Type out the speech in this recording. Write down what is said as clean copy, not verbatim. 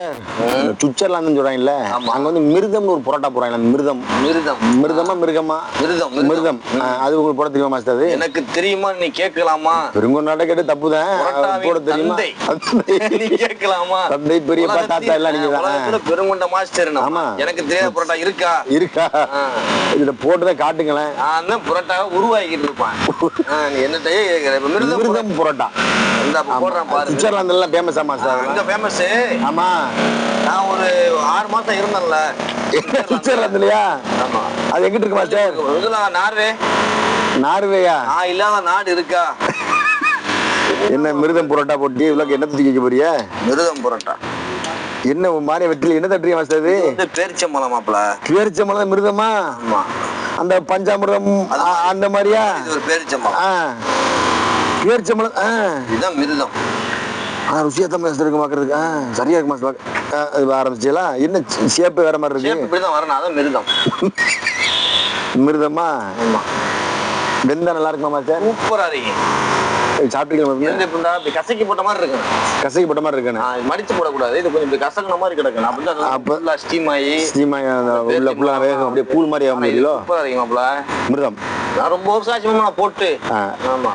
Switzerland சொல்றாங்கல்ல, அங்க வந்து மிருதம்னு ஒரு புரோட்டா போறாங்க. மிருதம் மிருதமா மிருகமா மிருதம் அது உங்களுக்கு போட தெரியுமா மாஸ்டர்? அது எனக்கு தெரியுமா? நீ கேட்கலாமா? பெருங்கொண்டாட்ட கேட்டு தப்புதான். போட தெரியுமா? நீ கேட்கலாமா? தந்தை பெரியப்பா தாத்தா எல்லாம் நீங்க தான். பெருங்கொண்ட மாஸ்டர். ஆமா, எனக்கு தெரியாத புரோட்டா இருக்கா? இதுல போட்டுதான் காட்டுங்களேன். நான் புரோட்டாவை உருவாக்கிட்டு இருப்பான். நீ என்னட்டையே மிருதம் புரோட்டா சுவிட்சர்லாந்துல எல்லாம் ஃபேமஸா மாஸ்டர்? அங்க ஃபேமஸ். ஆமா, நான் ஒரு 6 மாசம் இருந்தேன்ல சுவிட்சர்லாந்துலயா? ஆமா. அது எங்கிட்டு இருக்கு மாஸ்டர்? நார்வே. நார்வேயா? நான் இல்லாத நாடு இருக்கா? என்ன மிருதம் புரோட்டா போட்டு இவ்வளவு என்ன தூக்கி போறிய? மிருதம் புரோட்டா என்ன மாறிய வெற்றில என்ன தட்டுறீங்க மாஸ்டர்? இது பேரிச்சம்பழம் மாப்ள. பேரிச்சம்பழம் மிருதமா? ஆமா. அந்த பஞ்சாமிர்தம் அந்த மாதிரியா? இது ஒரு பேரிச்சம்பழம். பேரிச்சம்பழம் இதுதான் மிருதம். ருசியாத்தான் மாஸ்டர் இருக்கு பாக்குறதுக்கு. சரியா இருக்கு மாஸ்டர். ஆரம்பிச்சீங்களா? என்ன ஷேப் வேற மாதிரி இருக்கு? இப்படிதான் வரணும். அதான் மிருதம். மிருதமா? ஆமா. வெந்தா நல்லா இருக்குமா மாஸ்டர்? சூப்பரா இருக்கு. சாப்பிட்டீங்களா? கசக்கி போட்ட மாதிரி இருக்கு. கசக்கி போட்ட மாதிரி இருக்கு. மடிச்சு போடக்கூடாது. இது கொஞ்சம் கசக்கின மாதிரி கிடக்கு. அப்ப ஸ்டீம் ஆகி உள்ள புள்ள வேகம் அப்படியே பூல் மாதிரி ஆகும். சூப்பரா இருக்கு மாப்ள. மிருதம் நான் ரொம்ப வருஷம் ஆச்சு போட்டு. ஆமா.